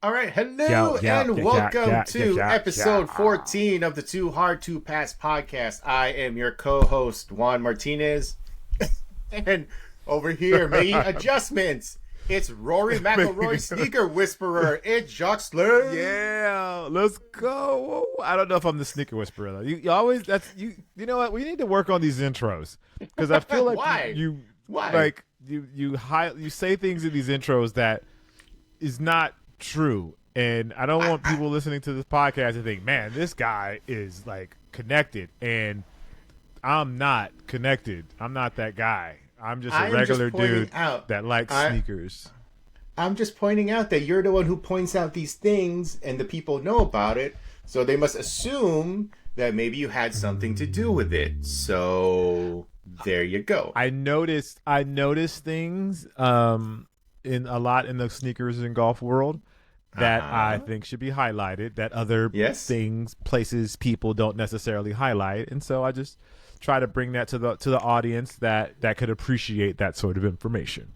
All right, hello and welcome to episode 14 of the Too Hard to Pass podcast. I am your co-host, Juan Martinez. And over here, making adjustments, it's Rory McIlroy, Sneaker Whisperer. It's Jacques Slade. Yeah, let's go. I don't know if I'm the Sneaker Whisperer, though. You always, you know what? We need to work on these intros. Because I feel like Why? you say things in these intros that is not true, and I don't want people listening to this podcast to think, man, this guy is like connected, and I'm not connected. I'm not that guy. I'm just a regular dude that likes sneakers. I'm just pointing out that you're the one who points out these things, and the people know about it, so they must assume that maybe you had something to do with it. So there you go. I noticed things in a lot in the sneakers and golf world that I think should be highlighted, that other things, places, people don't necessarily highlight, and so I just try to bring that to the audience that could appreciate that sort of information.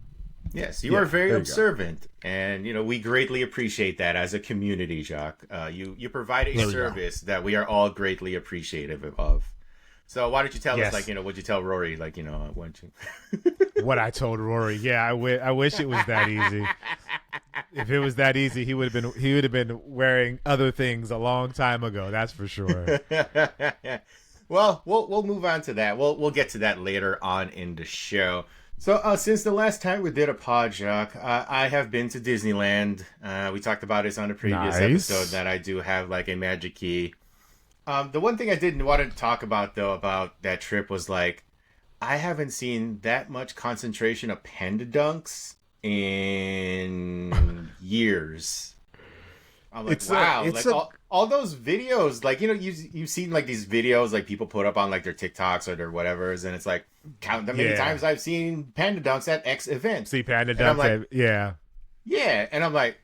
Yes, you are very observant, and we greatly appreciate that as a community, Jacques. You provide a service that we are all greatly appreciative of. So why don't you tell us, what'd you tell Rory, What I told Rory, I wish it was that easy. If it was that easy, he would have been wearing other things a long time ago. That's for sure. Well, we'll move on to that. We'll get to that later on in the show. So since the last time we did a pod, Jacques, I have been to Disneyland. We talked about this on the previous episode that I do have like a magic key. The one thing I didn't want to talk about, though, about that trip was, I haven't seen that much concentration of panda dunks in years. I'm like, wow. All those videos, you've seen, these videos, people put up on, their TikToks or their whatevers, and it's count the many times I've seen panda dunks at X event. See panda dunks, Yeah, and I'm like,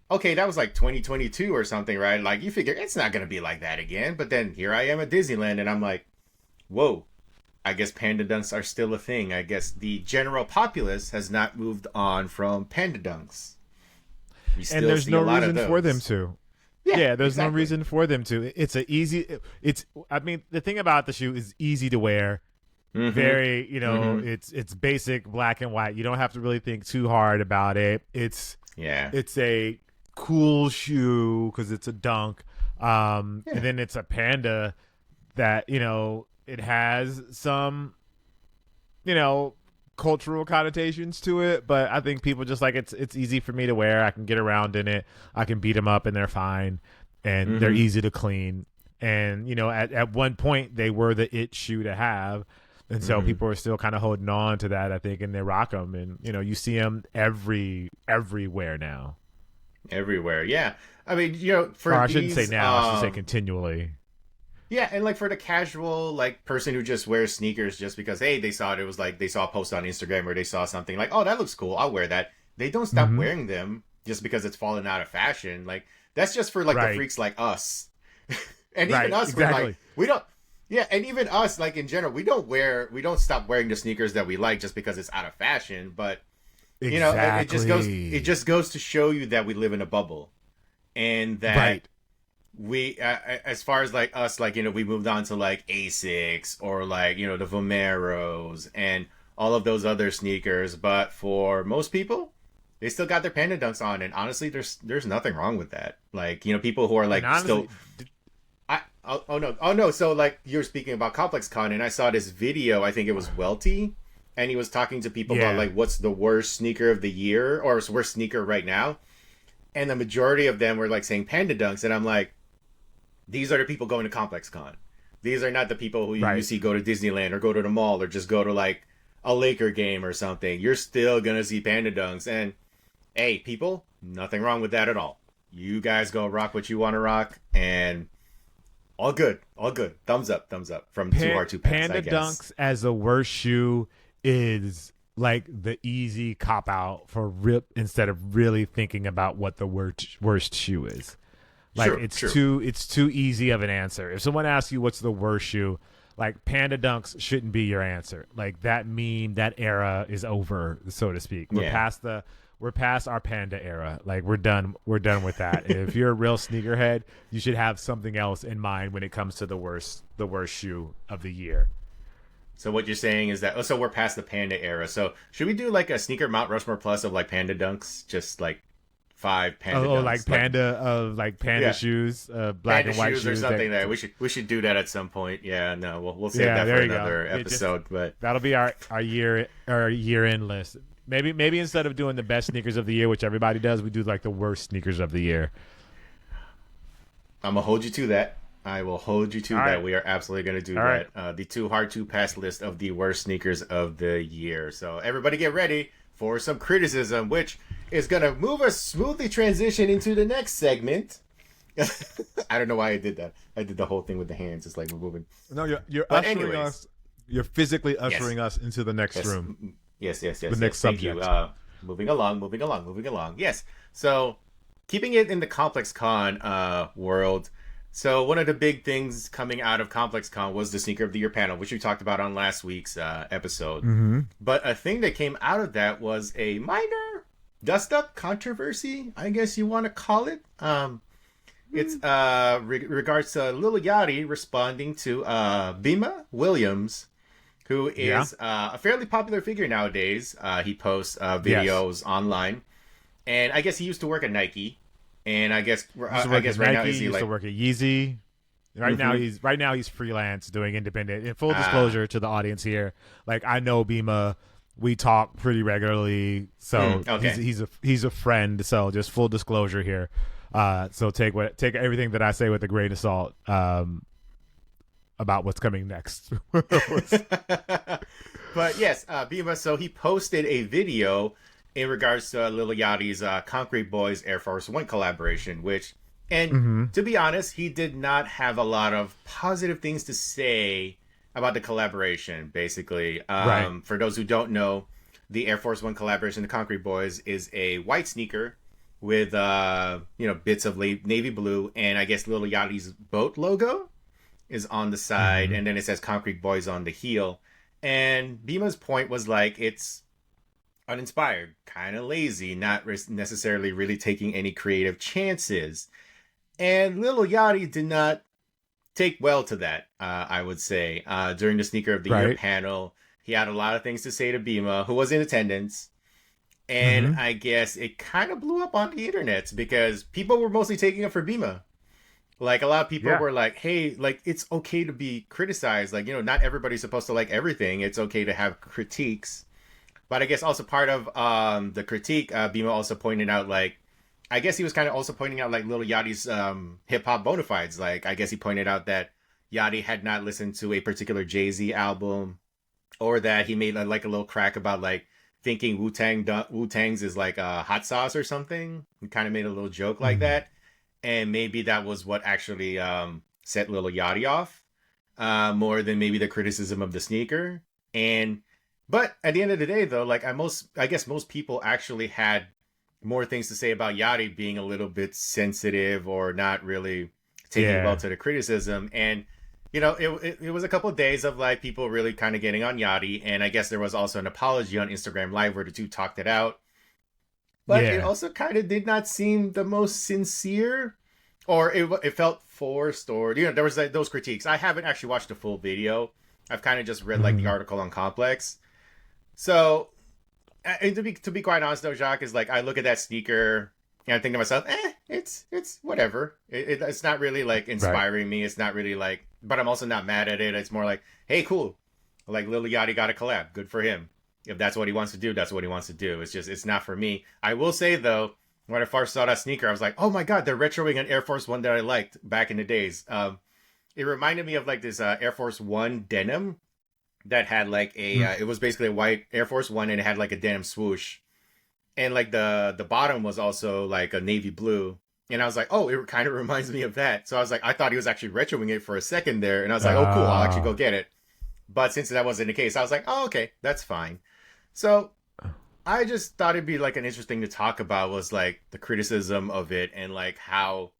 okay, that was 2022 or something, right? You figure it's not going to be like that again. But then here I am at Disneyland, and I'm like, whoa, I guess panda dunks are still a thing. I guess the general populace has not moved on from panda dunks. And there's no reason for them to. Yeah, there's no reason for them to. I mean, the thing about the shoe is easy to wear. Mm-hmm. Very, it's basic black and white. You don't have to really think too hard about it. It's a cool shoe because it's a dunk, and then it's a panda that it has some cultural connotations to it, but I think people just it's easy for me to wear. I can get around in it, I can beat them up and they're fine, and they're easy to clean, and at one point they were the it shoe to have, and so people are still kind of holding on to that, I think, and they rock them, and you see them everywhere now. Everywhere, yeah. I mean, I shouldn't say now. I should say continually. Yeah, and for the casual person who just wears sneakers just because they saw it, it was they saw a post on Instagram or they saw something oh, that looks cool, I'll wear that. They don't stop wearing them just because it's fallen out of fashion. That's just for the freaks like us, and even us, we don't. Yeah, and even us, in general, we don't stop wearing the sneakers that we like just because it's out of fashion, but. It just goes to show you that we live in a bubble, and that we, as far as us, we moved on to Asics or the Vomeros and all of those other sneakers. But for most people, they still got their panda dunks on, and honestly, there's nothing wrong with that. People who are honestly, still. Oh no. So you're speaking about Complex Con, and I saw this video. I think it was Welty. And he was talking to people about what's the worst sneaker of the year or worst sneaker right now. And the majority of them were saying panda dunks. And I'm like, these are the people going to Complex Con. These are not the people who you see go to Disneyland or go to the mall or just go to a Laker game or something. You're still going to see panda dunks. And hey, people, nothing wrong with that at all. You guys go rock what you want to rock. And all good. Thumbs up from 2R2 Pants, Panda dunks as the worst shoe is the easy cop out for rip instead of really thinking about what the worst shoe is. It's too easy of an answer. If someone asks you what's the worst shoe, panda dunks shouldn't be your answer. That era is over, so to speak. We're we're past our panda era. Like we're done with that. If you're a real sneakerhead, you should have something else in mind when it comes to the worst shoe of the year. So what you're saying is that so we're past the panda era. So should we do like a sneaker Mount Rushmore plus of like panda dunks, just like 5 panda dunks? Like panda shoes, black panda and white shoes or something. That we should do that at some point. Yeah, no, we'll save that for another episode. But that'll be our year end list. Maybe instead of doing the best sneakers of the year, which everybody does, we do like the worst sneakers of the year. I'm gonna hold you to that. I will hold you to that. Right. We are absolutely going to do that. Right. The Too Hard to Pass list of the worst sneakers of the year. So everybody get ready for some criticism, which is going to move us smoothly transition into the next segment. I don't know why I did that. I did the whole thing with the hands. It's like we're moving. No, you're ushering us. You're physically ushering us into the next room. Yes. The next subject. Moving along. Yes. So keeping it in the Complex Con world. So one of the big things coming out of Complex Con was the Sneaker of the Year panel, which we talked about on last week's episode. Mm-hmm. But a thing that came out of that was a minor dust-up controversy, I guess you want to call it. It's regards to Lil Yachty responding to Bimma Williams, who is a fairly popular figure nowadays. He posts videos online. And I guess he used to work at Nike. And I guess right now he used to work at Yeezy. Right now he's freelance doing independent. In full disclosure to the audience here, like I know Bimma, we talk pretty regularly, so he's a friend. So just full disclosure here. So take everything that I say with a grain of salt about what's coming next. But yes, Bimma. So he posted a video in regards to Lil Yachty's Concrete Boys Air Force One collaboration, which, and to be honest, he did not have a lot of positive things to say about the collaboration, basically. For those who don't know, the Air Force One collaboration, the Concrete Boys, is a white sneaker with, bits of navy blue, and I guess Lil Yachty's boat logo is on the side, and then it says Concrete Boys on the heel. And Bimma's point was like, it's uninspired, kind of lazy, not necessarily really taking any creative chances. And Lil Yachty did not take well to that, I would say. During the Sneaker of the Year panel, he had a lot of things to say to Bimma, who was in attendance. And I guess it kind of blew up on the internet because people were mostly taking it for Bimma. Like, a lot of people were like, hey, like, it's okay to be criticized. Like, not everybody's supposed to like everything. It's okay to have critiques. But I guess also part of the critique, Bimma also pointed out, like, I guess he was kind of also pointing out, like, Lil Yachty's hip-hop bona fides. Like, I guess he pointed out that Yachty had not listened to a particular Jay-Z album, or that he made, like, a little crack about, like, thinking Wu-Tang's is, like, hot sauce or something. He kind of made a little joke like that. And maybe that was what actually set Lil Yachty off, more than maybe the criticism of the sneaker. But at the end of the day, though, like I guess most people actually had more things to say about Yachty being a little bit sensitive or not really taking well to the criticism. And, it was a couple of days of like people really kind of getting on Yachty. And I guess there was also an apology on Instagram Live where the two talked it out. But it also kind of did not seem the most sincere, or it felt forced, or, there was like those critiques. I haven't actually watched the full video. I've kind of just read like the article on Complex. So, and to be quite honest though, Jacques, is like I look at that sneaker and I think to myself, it's whatever. It's not really like inspiring me. It's not really like, but I'm also not mad at it. It's more like, hey, cool. Like Lil Yachty got a collab. Good for him. If that's what he wants to do, that's what he wants to do. It's just, it's not for me. I will say though, when I first saw that sneaker, I was like, oh my God, they're retroing an Air Force One that I liked back in the days. It reminded me of like this Air Force One denim that had like a it was basically a white Air Force One and it had like a denim swoosh, and like the bottom was also like a navy blue, and I was like, oh, it kind of reminds me of that. So I was like, I thought he was actually retroing it for a second there, and I was like, oh cool, I'll actually go get it. But since that wasn't the case, I was like, oh okay, that's fine. So I just thought it'd be like an interesting to talk about was like the criticism of it, and like how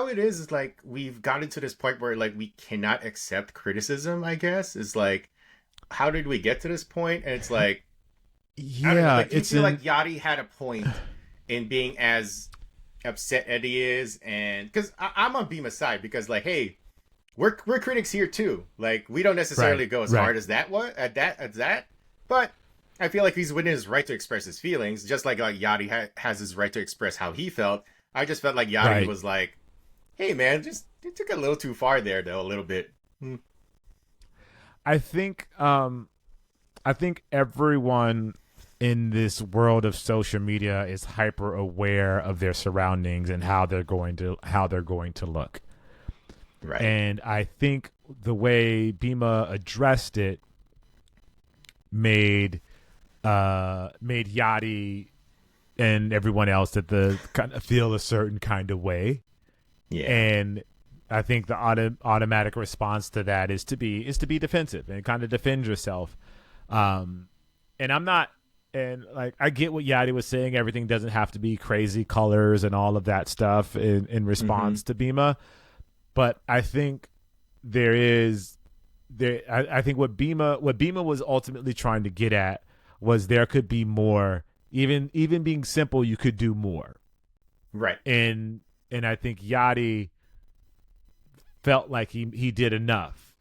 it is like we've gotten to this point where like we cannot accept criticism, I guess. Is like, how did we get to this point? And it's like, Yeah, I don't know, like, do you feel like Yachty had a point in being as upset as he is? And because I'm on Bimma's side, because like, hey, we're critics here too. Like, we don't necessarily go as hard as that but I feel like he's within his right to express his feelings, just like Yachty has his right to express how he felt. I just felt like Yachty was like, hey man, just it took a little too far there though, a little bit. I think everyone in this world of social media is hyper aware of their surroundings and how they're going to look. Right. And I think the way Bimma addressed it made Yachty and everyone else that the kind of feel a certain kind of way. Yeah. And I think the automatic response to that is to be defensive and kind of defend yourself. And I'm not, and like, I get what Yachty was saying. Everything doesn't have to be crazy colors and all of that stuff in response to Bimma. But I think I think what Bimma was ultimately trying to get at was there could be more. Even being simple, you could do more. Right. And I think Yachty felt like he did enough,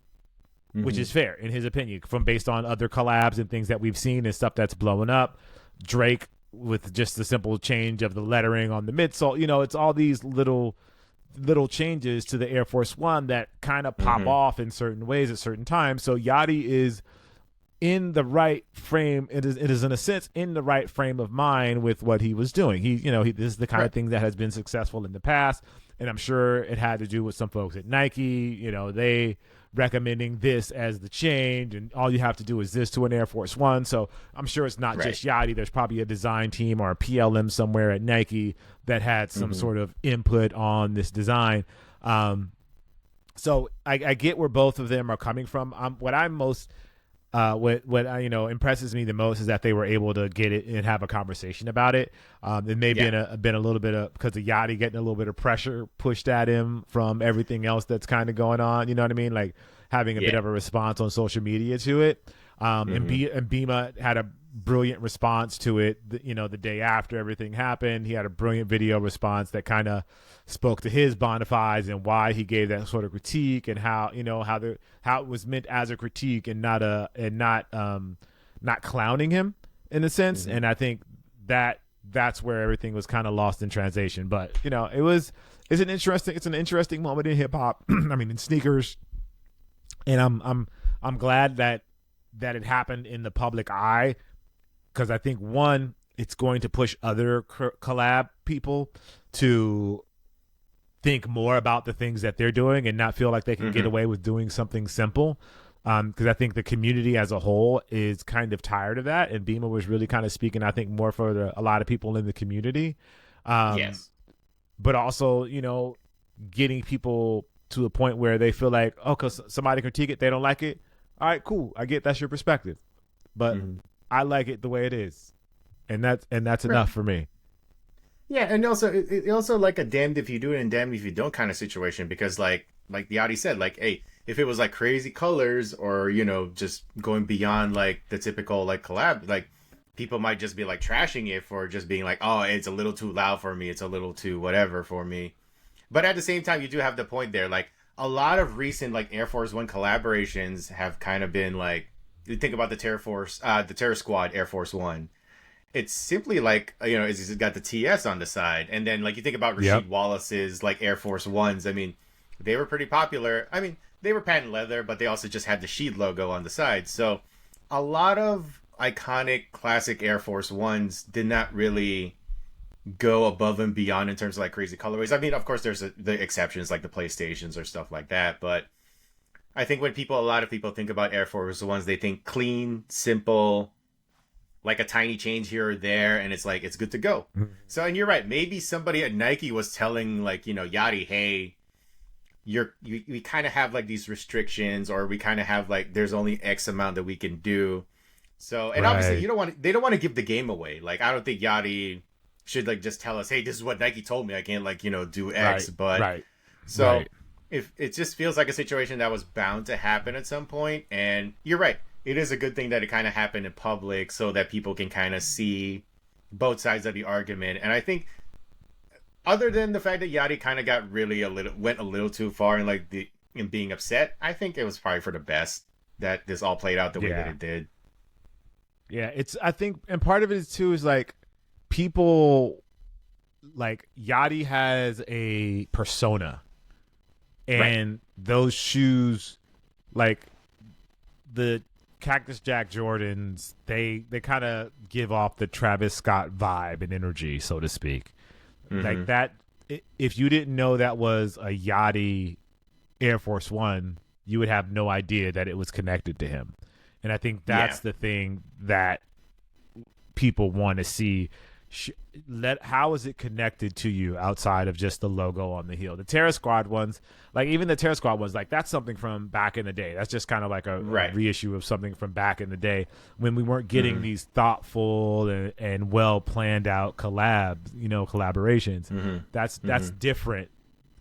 which is fair in his opinion, based on other collabs and things that we've seen and stuff that's blowing up. Drake with just the simple change of the lettering on the midsole, it's all these little changes to the Air Force One that kind of pop off in certain ways at certain times. So Yachty is in the right frame. It is in a sense in the right frame of mind with what he was doing. This is the kind of thing that has been successful in the past. And I'm sure it had to do with some folks at Nike, they recommending this as the change, and all you have to do is this to an Air Force One. So I'm sure it's not just Yachty. There's probably a design team or a PLM somewhere at Nike that had some sort of input on this design. So I get where both of them are coming from. What impresses me the most is that they were able to get it and have a conversation about it. It may have been a little bit of, because of Yachty getting a little bit of pressure pushed at him from everything else that's kind of going on. You know what I mean? Like having a bit of a response on social media to it. And Bimma had a brilliant response to it. The day after everything happened, he had a brilliant video response that kind of spoke to his bona fides and why he gave that sort of critique, and how it was meant as a critique and not clowning him in a sense. And I think that's where everything was kind of lost in translation. But it's an interesting moment in hip hop. I mean, in sneakers, and I'm glad that it happened in the public eye, because I think, one, it's going to push other collab people to think more about the things that they're doing and not feel like they can get away with doing something simple. Because I think the community as a whole is kind of tired of that. And Bimma was really kind of speaking, I think, more for a lot of people in the community. Yes. But also, getting people to a point where they feel like, oh, because somebody critique it, they don't like it. All right, cool. I get that's your perspective, but I like it the way it is, and that's enough for me. Yeah, and also it also like a damned if you do it and damned if you don't kind of situation, because like Yachty said, like, hey, if it was like crazy colors or just going beyond like the typical like collab, like people might just be like trashing it for just being like, oh, it's a little too loud for me, it's a little too whatever for me. But at the same time, you do have the point there, like, a lot of recent like Air Force One collaborations have kind of been like, you think about the Terror Squad Air Force One. It's simply like, it's got the TS on the side. And then like you think about Rasheed Wallace's like Air Force Ones. I mean, they were pretty popular. I mean, they were patent leather, but they also just had the Sheed logo on the side. So a lot of iconic classic Air Force Ones did not really go above and beyond in terms of like crazy colorways. I mean, of course, there's the exceptions like the PlayStations or stuff like that, but I think when a lot of people think about Air Force Ones, they think clean, simple, like a tiny change here or there, and it's like it's good to go. So, and you're right, maybe somebody at Nike was telling like Yachty, hey, we kind of have like these restrictions, or we kind of have like there's only X amount that we can do. So, and obviously they don't want to give the game away. Like, I don't think Yachty should like just tell us, hey, this is what Nike told me, I can't like do X. If it just feels like a situation that was bound to happen at some point. And you're right, it is a good thing that it kind of happened in public so that people can kind of see both sides of the argument. And I think, other than the fact that Yachty kind of went a little too far in like in being upset, I think it was probably for the best that this all played out the way that it did. Yeah, I think, and part of it is too is like people, like Yachty has a persona, and those shoes, like the Cactus Jack Jordans, they kind of give off the Travis Scott vibe and energy, so to speak. Like that, if you didn't know that was a Yachty Air Force One, you would have no idea that it was connected to him. And I think that's the thing that people want to see. How is it connected to you outside of just the logo on the heel? The Terra Squad ones, like even the Terra Squad ones, like that's something from back in the day. That's just kind of like a reissue of something from back in the day when we weren't getting these thoughtful and well planned out collaborations. That's different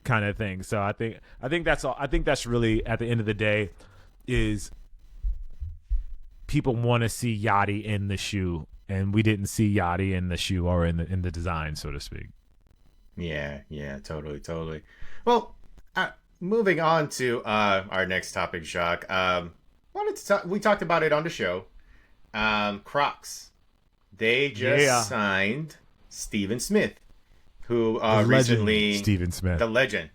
kind of thing. So I think that's all. I think that's really, at the end of the day, is people want to see Yachty in the shoe. And we didn't see Yachty in the shoe or in the design, so to speak. Yeah, totally. Well, moving on to our next topic, Jacques. We talked about it on the show. Crocs. They just signed Steven Smith, who recently Steven Smith, the legend,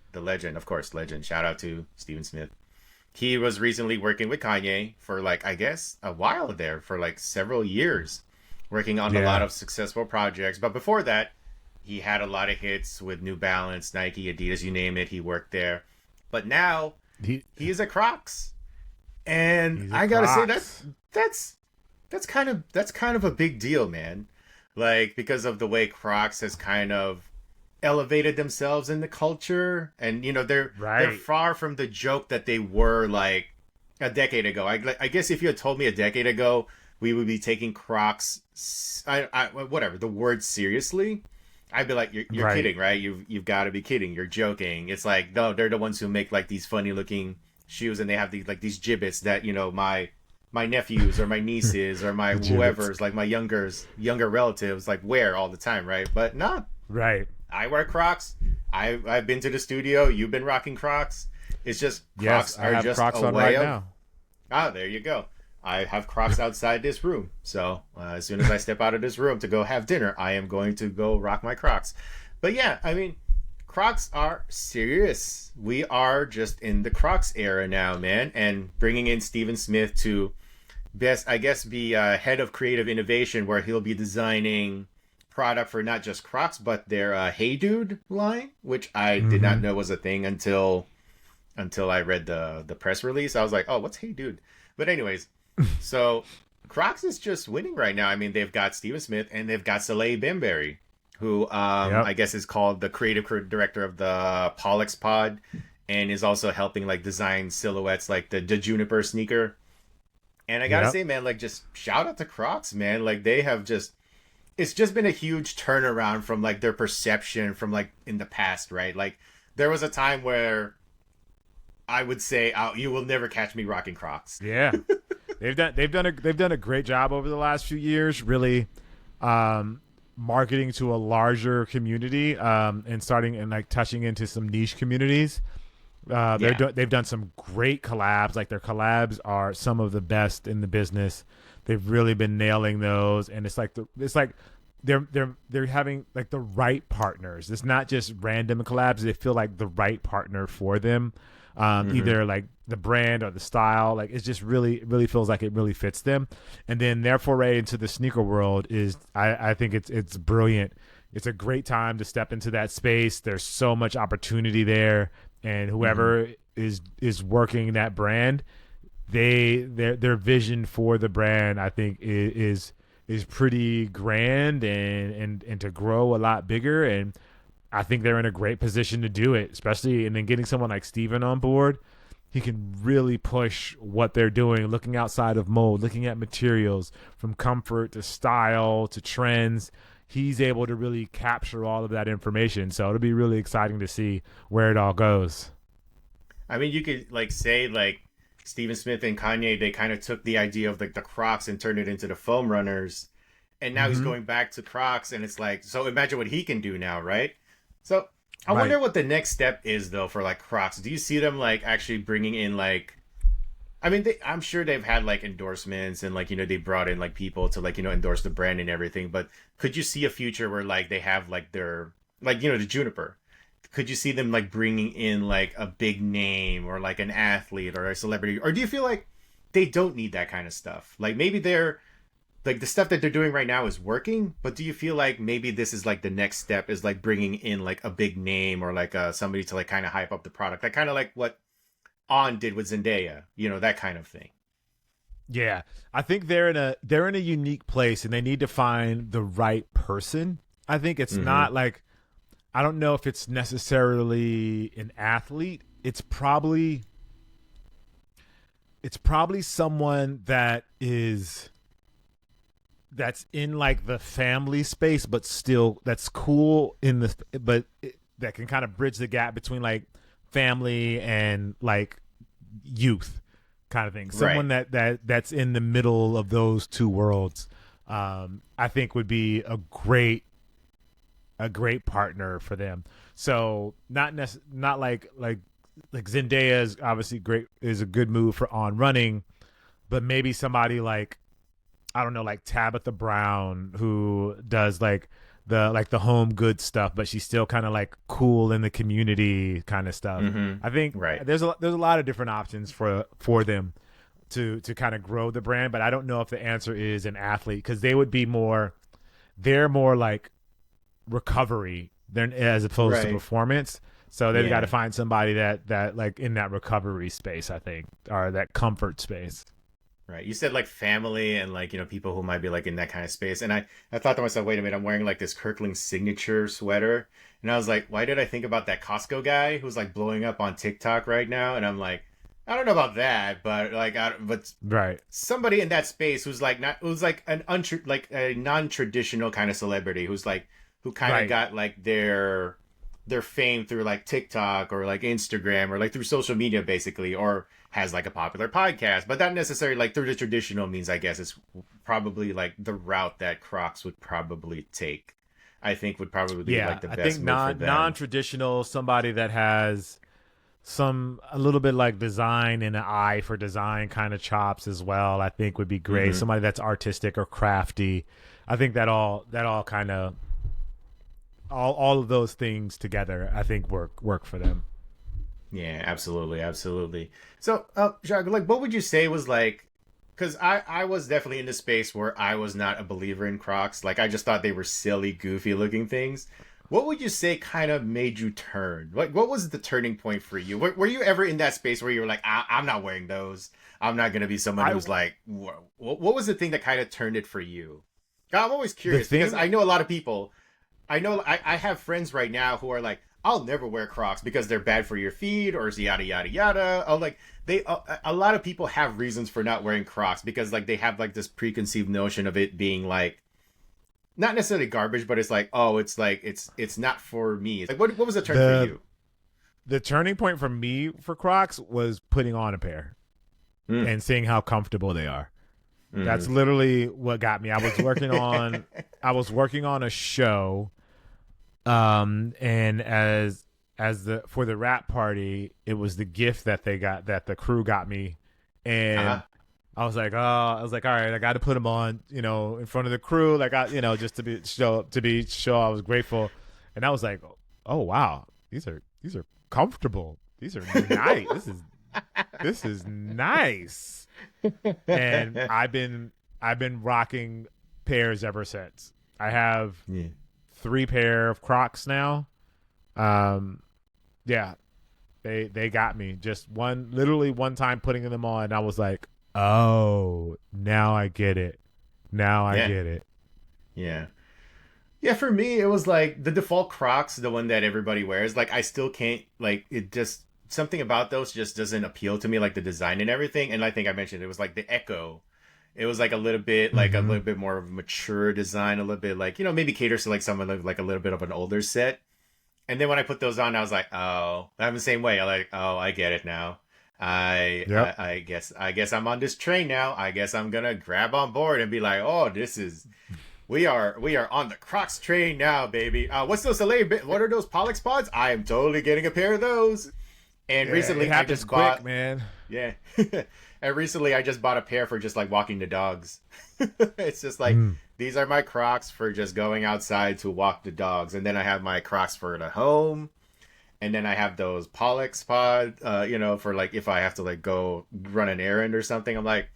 of course, legend. Shout out to Steven Smith. He was recently working with Kanye for like, I guess, a while there, for like several years, working on a lot of successful projects. But before that, he had a lot of hits with New Balance, Nike, Adidas, you name it. He worked there. But now he is at Crocs. And I gotta say that's kind of a big deal, man. Like, because of the way Crocs has kind of elevated themselves in the culture. And, you know, they're far from the joke that they were like a decade ago. I guess if you had told me a decade ago we would be taking Crocs, whatever, the word seriously, I'd be like, you're kidding, right? You've got to be kidding. You're joking. It's like, no, they're the ones who make like these funny looking shoes, and they have these like these gibbets that, you know, my nephews or my nieces or my whoever's, like my younger relatives, like wear all the time, right? But no, I wear Crocs. I've been to the studio. You've been rocking Crocs. It's just Crocs are just Crocs a way of. Now. Ah, there you go. I have Crocs outside this room. So as soon as I step out of this room to go have dinner, I am going to go rock my Crocs. But yeah, I mean, Crocs are serious. We are just in the Crocs era now, man. And bringing in Steven Smith to be head of creative innovation, where he'll be designing product for not just Crocs, but their Hey Dude line, which I did not know was a thing until I read the press release. I was like, oh, what's Hey Dude? But anyways, so Crocs is just winning right now. I mean, they've got Steven Smith and they've got Saleh Bembury, who I guess is called the creative director of the Pollux Pod, and is also helping like design silhouettes like the Juniper sneaker. And I gotta say, man, like, just shout out to Crocs, man. Like, they have it's just been a huge turnaround from like their perception from like in the past, right? Like, there was a time where I would say, oh, you will never catch me rocking Crocs. Yeah. They've done a great job over the last few years, really marketing to a larger community, and starting and like touching into some niche communities. They've done some great collabs. Like, their collabs are some of the best in the business. They've really been nailing those, and it's like they're having like the right partners. It's not just random collabs. They feel like the right partner for them. Either like the brand or the style, like it just really feels like it really fits them. And then their foray into the sneaker world is, I think it's brilliant. It's a great time to step into that space. There's so much opportunity there, and whoever is working that brand, their vision for the brand, I think is pretty grand and to grow a lot bigger. And I think they're in a great position to do it, especially, and then getting someone like Steven on board. He can really push what they're doing, looking outside of mold, looking at materials from comfort to style to trends. He's able to really capture all of that information. So it'll be really exciting to see where it all goes. I mean, you could like say like Steven Smith and Kanye, they kind of took the idea of like the Crocs and turned it into the foam runners. And now he's going back to Crocs, and it's like, so imagine what he can do now, right? So I wonder what the next step is, though, for like Crocs. Do you see them like actually bringing in like, I mean, I'm sure they've had like endorsements and like, you know, they brought in like people to like, you know, endorse the brand and everything. But could you see a future where like they have like their, like, you know, the Juniper? Could you see them like bringing in like a big name or like an athlete or a celebrity? Or do you feel like they don't need that kind of stuff? Like maybe they're, like the stuff that they're doing right now is working, but do you feel like maybe this is like the next step is like bringing in like a big name or like somebody to like kind of hype up the product, like kind of like what On did with Zendaya, you know, that kind of thing. Yeah, I think they're in a unique place, and they need to find the right person. I think it's not like, I don't know if it's necessarily an athlete. It's probably someone that's in like the family space, but still that's cool that can kind of bridge the gap between like family and like youth kind of thing. Someone that's in the middle of those two worlds, I think would be a great partner for them. So not like Zendaya is obviously great, is a good move for On Running, but maybe somebody like, I don't know, like Tabitha Brown, who does like the home good stuff, but she's still kind of like cool in the community kind of stuff. I think there's a lot of different options for them to kind of grow the brand, but I don't know if the answer is an athlete, because they're more like recovery as opposed to performance. So they've got to find somebody that like in that recovery space, I think, or that comfort space. Right. You said like family and like, you know, people who might be like in that kind of space. And I thought to myself, wait a minute, I'm wearing like this Kirkland signature sweater. And I was like, why did I think about that Costco guy who's like blowing up on TikTok right now? And I'm like, I don't know about that, but like, somebody in that space who's like a non-traditional kind of celebrity who kind of got like their fame through like TikTok or like Instagram or like through social media basically, or has like a popular podcast, but not necessarily like through the traditional means. I guess it's probably like the route that Crocs would probably take. I think would probably be like the best. I think non-traditional, somebody that has a little bit like design and an eye for design kind of chops as well, I think would be great. Somebody that's artistic or crafty. I think that all kind of all of those things together, I think work for them. Yeah, absolutely. So, Jacques, like, what would you say was like, because I was definitely in the space where I was not a believer in Crocs. Like, I just thought they were silly, goofy looking things. What would you say kind of made you turn? What was the turning point for you? Were you ever in that space where you were like, I'm not wearing those. I'm not going to be someone who's like, what was the thing that kind of turned it for you? I'm always curious because I know a lot of people. I know I have friends right now who are like, I'll never wear Crocs because they're bad for your feet or yada yada yada. Oh, like a lot of people have reasons for not wearing Crocs because like they have like this preconceived notion of it being like not necessarily garbage, but it's like, oh, it's like it's not for me. It's like what was the turn for you? The turning point for me for Crocs was putting on a pair and seeing how comfortable they are. That's literally what got me. I was working on a show. And for the rap party, it was the gift that the crew got me, and I was like, all right, I got to put them on, you know, in front of the crew, like just to show I was grateful, and I was like, oh wow, these are comfortable, these are nice, this is nice, and I've been rocking pairs ever since. I have 3 pair of Crocs now. They got me. Just literally one time putting them on, I was like, oh, now I get it. Get it. Yeah. Yeah, for me, it was like the default Crocs, the one that everybody wears. Like, I still can't, like, it just, something about those just doesn't appeal to me, like the design and everything. And I think I mentioned it was like the Echo. It was like a little bit more of a mature design, a little bit like, you know, maybe caters to like someone like a little bit of an older set. And then when I put those on, I was like, oh, I'm the same way. I get it now. I guess I'm on this train now. I guess I'm gonna grab on board and be like, oh, we are on the Crocs train now, baby. What's those what are those Pollock spots? I am totally getting a pair of those. And recently I just bought, man. Yeah. And recently I just bought a pair for just like walking the dogs. It's just like these are my Crocs for just going outside to walk the dogs. And then I have my Crocs for the home. And then I have those Pollock spot, for like if I have to like go run an errand or something. I'm like,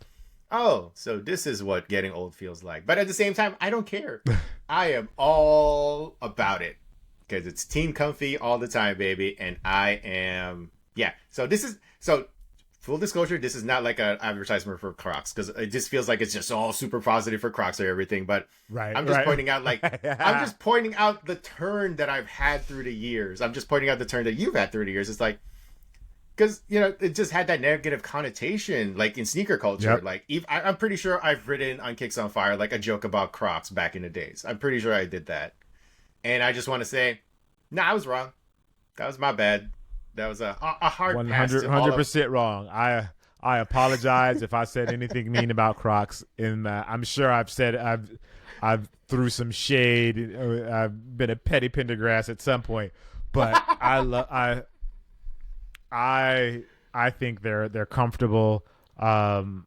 oh, so this is what getting old feels like. But at the same time, I don't care. I am all about it because it's team comfy all the time, baby. And I am, yeah. So full disclosure, this is not like an advertisement for Crocs because it just feels like it's just all super positive for Crocs or everything. But I'm just pointing out I'm just pointing out the turn that I've had through the years. I'm just pointing out the turn that you've had through the years. It's like, because, it just had that negative connotation, like in sneaker culture. Yep. Like I'm pretty sure I've written on Kicks on Fire, like a joke about Crocs back in the days. I'm pretty sure I did that. And I just want to say, no, I was wrong. That was my bad. That was a hard 100% wrong. I apologize if I said anything mean about Crocs. I'm sure I've threw some shade. I've been a petty Pendergrass at some point, but I think they're comfortable. I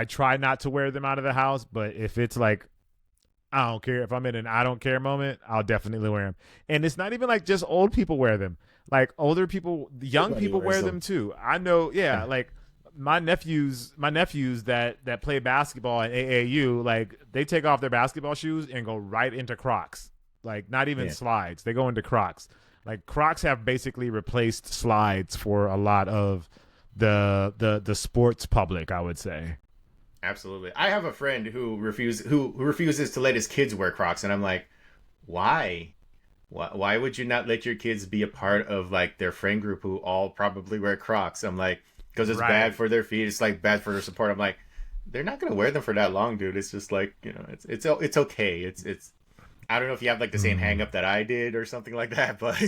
try not to wear them out of the house, but if it's like, I don't care, if I'm in an I don't care moment, I'll definitely wear them. And it's not even like just old people wear them. Like older people, young people wear them too. I know, like my nephews that play basketball at AAU, like they take off their basketball shoes and go right into Crocs. Like not even slides. They go into Crocs. Like Crocs have basically replaced slides for a lot of the sports public, I would say. Absolutely. I have a friend who refuses to let his kids wear Crocs, and I'm like, why? Why would you not let your kids be a part of like their friend group who all probably wear Crocs? I'm like, because it's bad for their feet. It's like bad for their support. I'm like, they're not gonna wear them for that long, dude. It's just like, it's okay. It's I don't know if you have like the same hang up that I did or something like that, but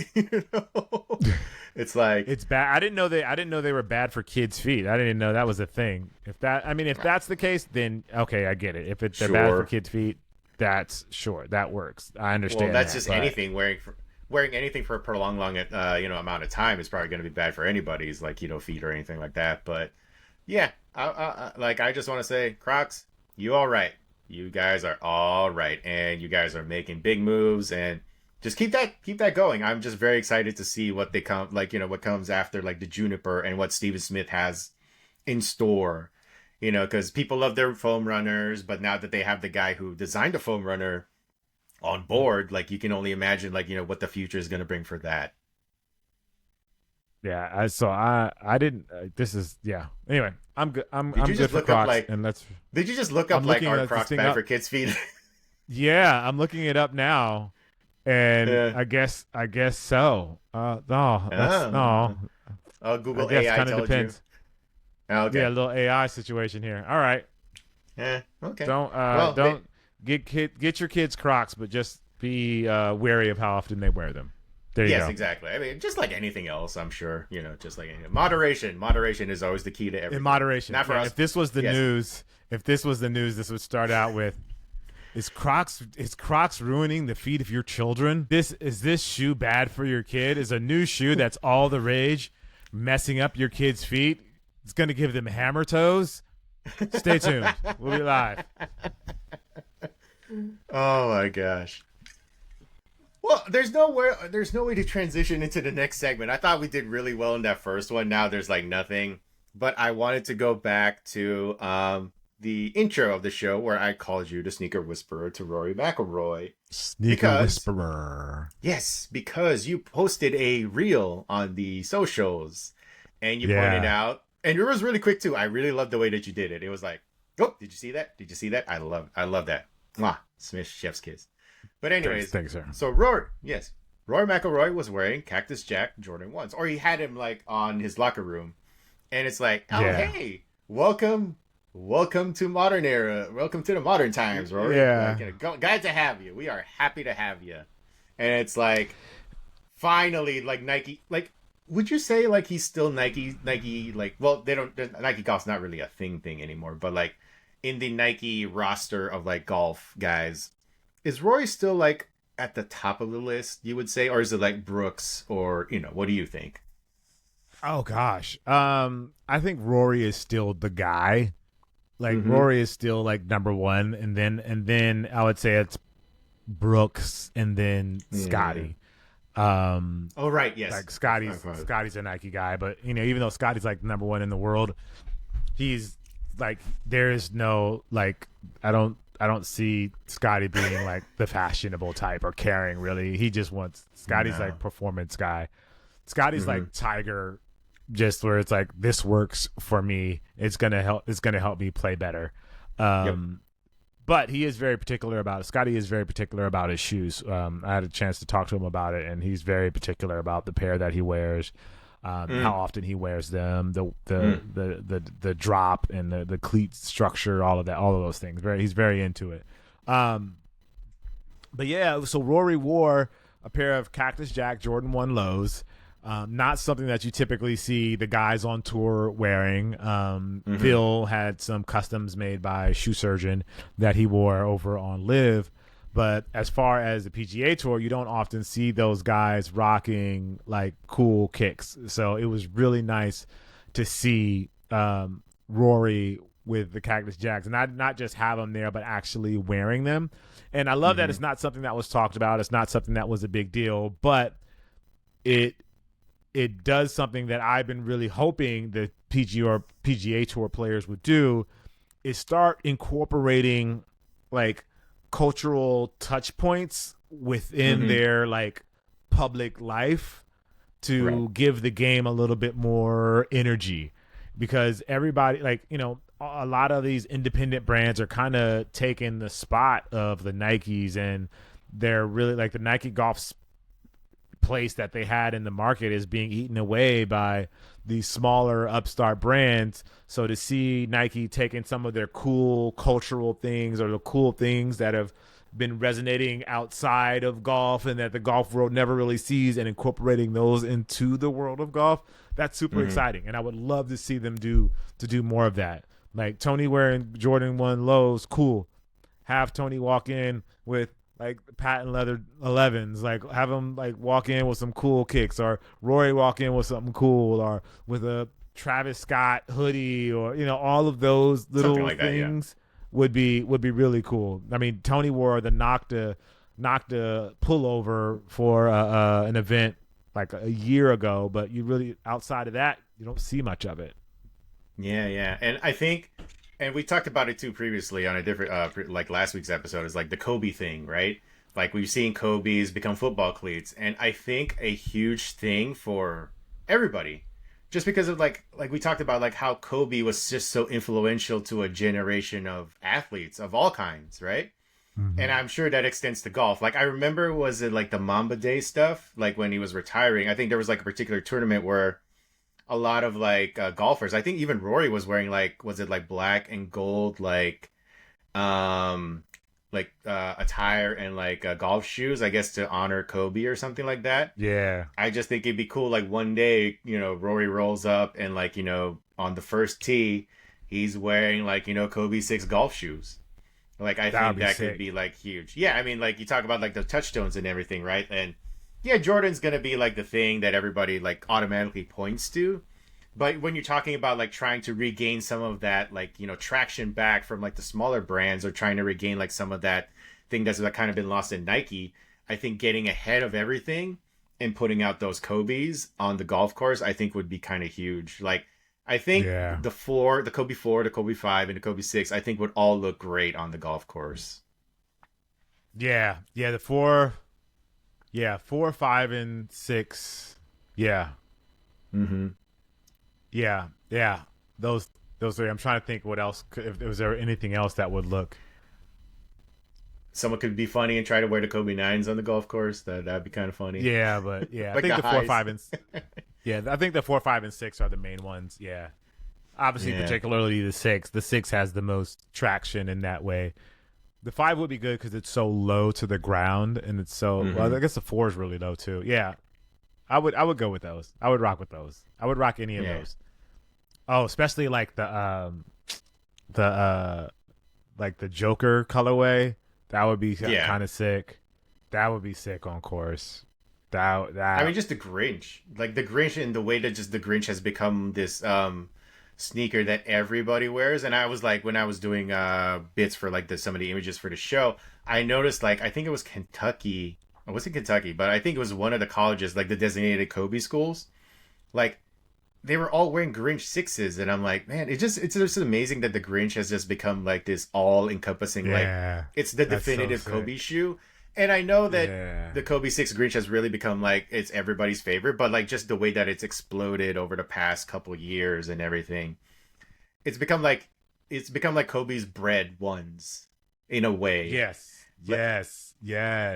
it's like it's bad. I didn't know they were bad for kids' feet. I didn't know that was a thing. If that's the case, then okay, I get it. If they're bad for kids' feet, that works. I understand. Well, that's just anything wearing anything for a prolonged amount of time is probably going to be bad for anybody's like feet or anything like that. But yeah, I just want to say, Crocs, you all right. You guys are all right, and you guys are making big moves, and just keep that going. I'm just very excited to see what what comes after like the Juniper and what Steven Smith has in store. Because people love their foam runners, but now that they have the guy who designed a foam runner on board, like you can only imagine what the future is going to bring for that. Yeah, I didn't. This is Anyway, I'm good. I'm good for Crocs. Did you just look up like are Crocs bad for kids' feet? Yeah, I'm looking it up now, and I guess so. No. Oh, Google AI kind of depends. You. Oh, okay. Yeah, a little AI situation here. All right. Yeah. Okay. Don't get your kids Crocs, but just be wary of how often they wear them. There you go. Yes, exactly. I mean, just like anything else, I'm sure, just like anything. Moderation is always the key to everything. In moderation. Not for us. If this was the news, this would start out with, is Crocs ruining the feet of your children? Is this shoe bad for your kid? Is a new shoe that's all the rage messing up your kid's feet? It's going to give them hammer toes? Stay tuned. We'll be live. Oh my gosh. Well, there's no way to transition into the next segment. I thought we did really well in that first one. Now there's like nothing. But I wanted to go back to the intro of the show where I called you the Sneaker Whisperer to Rory McIlroy. Whisperer. Yes, because you posted a reel on the socials and you pointed out, and it was really quick too. I really loved the way that you did it. It was like, oh, did you see that? Did you see that? I love that. Mwah, Smith chef's kiss. But anyways, thanks, sir. So Rory McIlroy was wearing Cactus Jack Jordan 1s, or he had him like on his locker room, and it's like, hey, welcome to modern era, welcome to the modern times, Rory. Yeah, glad to have you. We are happy to have you. And it's like, finally, like Nike, like would you say like he's still Nike like, well, they don't, Nike golf's not really a thing anymore, but like in the Nike roster of like golf guys, is Rory still like at the top of the list, you would say, or is it like Brooks, or what do you think? Oh gosh. I think Rory is still the guy. Like Rory is still like number one, and then I would say it's Brooks and then Scotty. Oh right, yes. Like Scotty's a Nike guy, but even though Scotty's like number one in the world, he's like, there is no like, I don't see Scotty being like the fashionable type or caring really. He just wants Scotty's like performance guy. Scotty's like Tiger, just where it's like, this works for me. It's gonna help me play better. But he is very particular about it. Scotty is very particular about his shoes. I had a chance to talk to him about it, and he's very particular about the pair that he wears, how often he wears them, the drop and the cleat structure, all of those things. He's very into it. But yeah, so Rory wore a pair of Cactus Jack Jordan 1 lows. Not something that you typically see the guys on tour wearing. Phil had some customs made by Shoe Surgeon that he wore over on Live. But as far as the PGA Tour, you don't often see those guys rocking like cool kicks. So it was really nice to see Rory with the Cactus Jacks, and not just have them there, but actually wearing them. And I love that it's not something that was talked about. It's not something that was a big deal, but it does something that I've been really hoping the PGA Tour players would do, is start incorporating like cultural touch points within their like public life to give the game a little bit more energy, because everybody, like, a lot of these independent brands are kind of taking the spot of the Nikes, and they're really like, the Nike golf place that they had in the market is being eaten away by these smaller upstart brands. So to see Nike taking some of their cool cultural things, or the cool things that have been resonating outside of golf and that the golf world never really sees, and incorporating those into the world of golf, that's super exciting. And I would love to see them do more of that. Like Tony wearing Jordan 1 lows, cool. Have Tony walk in with like patent leather 11s, like have him like walk in with some cool kicks, or Rory walk in with something cool, or with a Travis Scott hoodie, or all of those little like things would be really cool. I mean, Tony wore the Nocta pullover for an event like a year ago, but you really, outside of that, you don't see much of it. Yeah, and I think, and we talked about it too previously on a different, like last week's episode, is like the Kobe thing, right? Like we've seen Kobe's become football cleats, and I think a huge thing for everybody, just because of like we talked about, like how Kobe was just so influential to a generation of athletes of all kinds, right? And I'm sure that extends to golf. Like I remember, was it like the Mamba Day stuff? Like when he was retiring, I think there was like a particular tournament where a lot of like golfers, I think even Rory was wearing like, was it like black and gold attire and like golf shoes, I guess, to honor Kobe or something like that. Yeah, I just think it'd be cool, like one day, Rory rolls up and like, on the first tee he's wearing like, Kobe 6 golf shoes. Like I think that could be like huge. Yeah, I mean, like you talk about like the touchstones and everything, right? And yeah, Jordan's gonna be like the thing that everybody like automatically points to. But when you're talking about like trying to regain some of that, like, traction back from like the smaller brands, or trying to regain like some of that thing that's like kind of been lost in Nike, I think getting ahead of everything and putting out those Kobe's on the golf course, I think would be kind of huge. Like I think the Kobe 4, the Kobe 5, and the Kobe 6, I think would all look great on the golf course. Yeah, the 4, 4, 5, and 6. Yeah. Yeah. Those three. I'm trying to think what else. If was there anything else that would look. Someone could be funny and try to wear the Kobe 9s on the golf course. That'd be kind of funny. Yeah, but yeah, I think the 4, 5, and I think the 4, 5, and 6 are the main ones. Yeah, obviously, particularly the 6. The 6 has the most traction in that way. The 5 would be good because it's so low to the ground, and it's so. Well, I guess the 4 is really low too. Yeah, I would go with those. I would rock with those. I would rock any of those. Oh, especially like the like the Joker colorway. That would be kind of sick. That would be sick on course. That I mean, just the Grinch, like the Grinch, and the way that just the Grinch has become this sneaker that everybody wears. And I was like, when I was doing bits for like some of the images for the show, I noticed like I think it was Kentucky. It wasn't Kentucky, but I think it was one of the colleges, like the designated Kobe schools. Like they were all wearing Grinch 6s, and I'm like, man, it's just amazing that the Grinch has just become like this all encompassing, like it's the definitive Kobe shoe. And I know that the Kobe 6 Grinch has really become like it's everybody's favorite, but like just the way that it's exploded over the past couple years and everything, it's become like Kobe's bread ones in a way. Yes.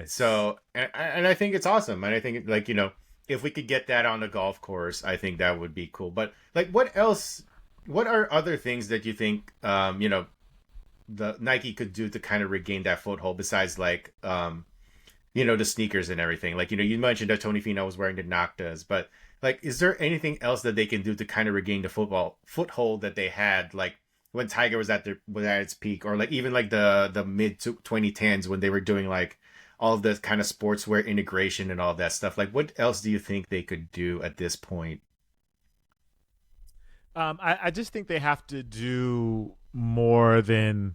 So and I think it's awesome, and I think like, you know, if we could get that on the golf course, I think that would be cool. But like, what else? What are other things that you think you know, the Nike could do to kind of regain that foothold besides like you know, the sneakers and everything? Like, you know, you mentioned that Tony Finau was wearing the Noctas, but like, is there anything else that they can do to kind of regain the foothold that they had like when Tiger was at its peak, or like even like the mid 2010s when they were doing like all of the kind of sportswear integration and all that stuff? Like, what else do you think they could do at this point? I just think they have to do more than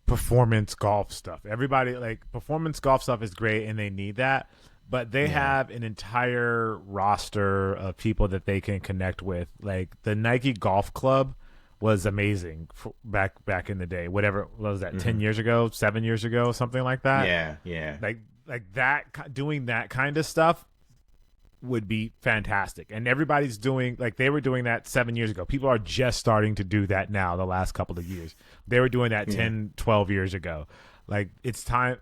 performance golf stuff. Everybody, like, performance golf stuff is great and they need that, but they have an entire roster of people that they can connect with. Like the Nike Golf Club was amazing back in the day. Whatever, what was that, 10 years ago, 7 years ago, something like that? Yeah. Like that, doing that kind of stuff would be fantastic. And everybody's doing, like, they were doing that 7 years ago. People are just starting to do that now the last couple of years. They were doing that 10, 12 years ago. Like, it's time,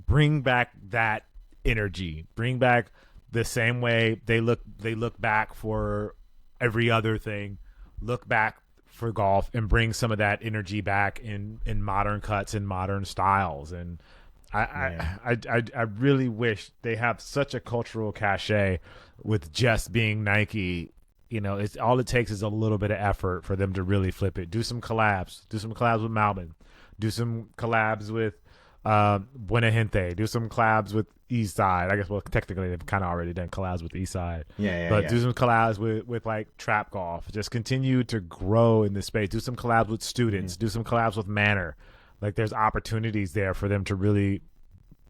bring back that energy. Bring back the same way they look back for every other thing. Look back for golf and bring some of that energy back in modern cuts and modern styles. And I really wish they have such a cultural cachet with just being Nike. You know, it's all it takes is a little bit of effort for them to really flip it. Do some collabs. Do some collabs with Malvin. Do some collabs with Buena Gente. Do some collabs with Eastside. I guess, well, technically they've kind of already done collabs with Eastside. But do some collabs with like Trap Golf. Just continue to grow in this space. Do some collabs with students. Do some collabs with Manor. Like, there's opportunities there for them to really,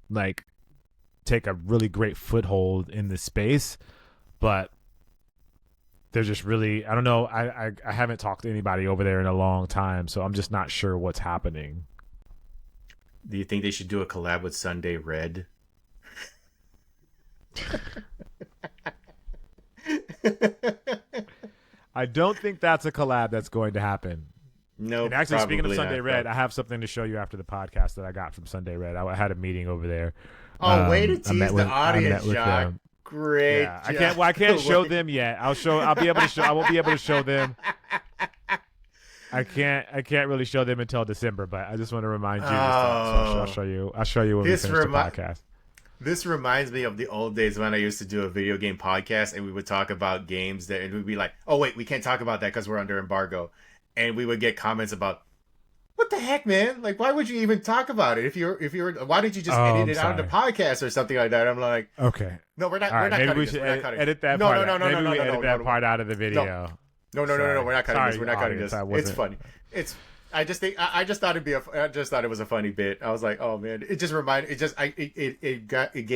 like, take a really great foothold in this space. But they're just really, I don't know. I haven't talked to anybody over there in a long time, so I'm just not sure what's happening. Do you think they should do a collab with Sunday Red? I don't think that's a collab that's going to happen. No. And actually, speaking of Sunday Red, I have something to show you after the podcast that I got from Sunday Red. I had a meeting over there. Oh, way to tease the audience, Jacques. Great. Yeah. I can't show them yet. I'll be able to show. I won't be able to show them. I can't really show them until December, but I just want to remind you. So I'll show you. I'll show you when we finish the podcast. This reminds me of the old days when I used to do a video game podcast, and we would talk about games that, and we'd be like, "Oh wait, we can't talk about that because we're under embargo," and we would get comments about, "What the heck, man? Like, why would you even talk about it if you're? Why did you just edit it out of the podcast or something like that?" I'm like, okay, no, we're not. All right, we're not maybe we should edit that. Part no. Maybe we edit that part out of the video. No. We're not cutting this. We're not cutting this. It's funny. I just thought it was a funny bit. I was like, oh man, it gave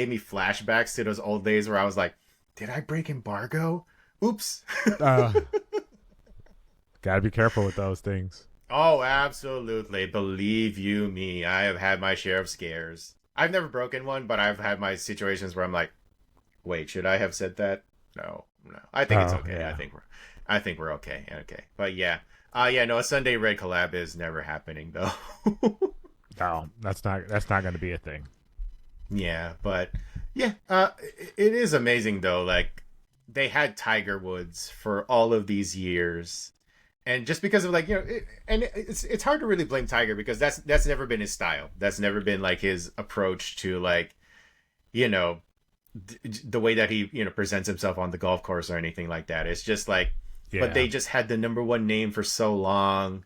me flashbacks to those old days where I was like, did I break embargo? Oops. Gotta be careful with those things. Oh, absolutely. Believe you me, I have had my share of scares. I've never broken one, but I've had my situations where I'm like, wait, should I have said that? No. I think it's okay. Yeah. I think we're okay. Okay. But yeah. No, a Sunday Red collab is never happening though. No, that's not going to be a thing. Yeah, but yeah, it is amazing though. Like, they had Tiger Woods for all of these years, and just because of, like, you know, it's hard to really blame Tiger because that's never been his style. That's never been like his approach to, like, you know, the way that he, presents himself on the golf course or anything like that. It's just like, but they just had the number one name for so long,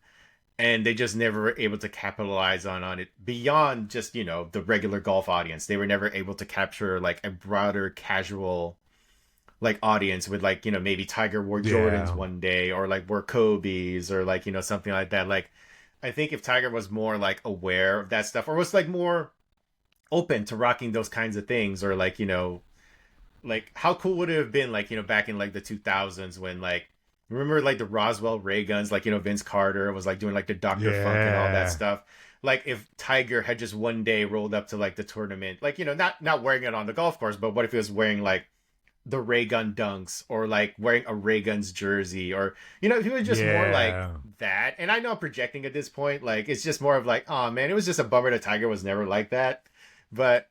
and they just never were able to capitalize on it beyond just, the regular golf audience. They were never able to capture like a broader casual like audience with like, maybe Tiger wore Jordans one day, or like wore Kobe's, or like, something like that. Like, I think if Tiger was more like aware of that stuff, or was like more open to rocking those kinds of things, or like, like how cool would it have been like, back in like the 2000s when like, remember like the Roswell ray guns, like, Vince Carter was like doing like the Dr. Funk and all that stuff. Like if Tiger had just one day rolled up to like the tournament, like, not wearing it on the golf course, but what if he was wearing like the ray gun dunks, or like wearing a ray guns jersey, or, if he was just more like that. And I know I'm projecting at this point, like it's just more of like, oh man, it was just a bummer that Tiger was never like that. But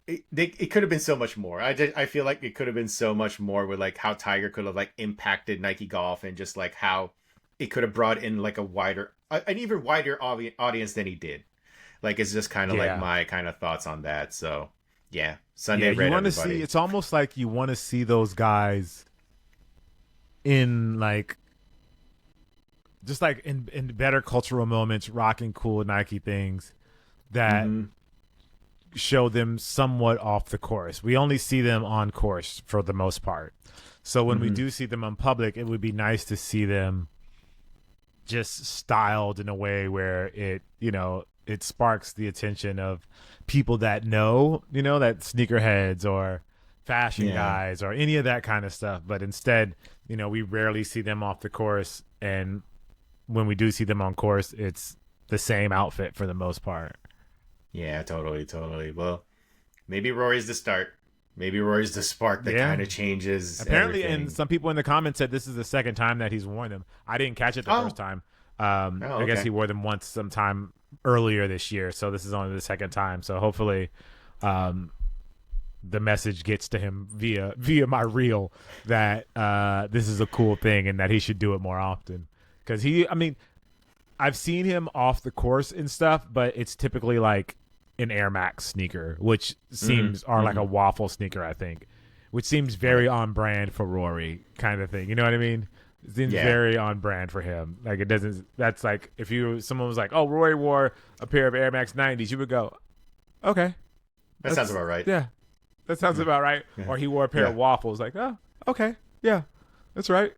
it could have been so much more. I feel like it could have been so much more with like how Tiger could have like impacted Nike Golf, and just like how it could have brought in like an even wider audience than he did. Like it's just kind of like my kind of thoughts on that. So yeah, Sunday Red. You want to see? It's almost like you want to see those guys in like, just like in better cultural moments, rocking cool Nike things that. Show them somewhat off the course. We only see them on course for the most part. So when we do see them in public, it would be nice to see them just styled in a way where it, it sparks the attention of people that know, that sneakerheads or fashion guys or any of that kind of stuff. But instead, we rarely see them off the course. And when we do see them on course, it's the same outfit for the most part. Yeah, totally. Well, maybe Rory's the start. Maybe Rory's the spark that kind of changes apparently everything. And some people in the comments said this is the second time that he's worn them. I didn't catch it the first time. I guess he wore them once sometime earlier this year, so this is only the second time. So hopefully the message gets to him via my reel that this is a cool thing and that he should do it more often. Because I've seen him off the course and stuff, but it's typically like an Air Max sneaker, which seems like a waffle sneaker, I think, which seems very on brand for Rory kind of thing. You know what I mean? It seems very on brand for him. Like it doesn't. That's like if someone was like, "Oh, Rory wore a pair of Air Max 90s," you would go, "Okay, that sounds about right." Yeah, that sounds about right. Yeah. Or he wore a pair of waffles. Like, oh, okay, yeah, that's right.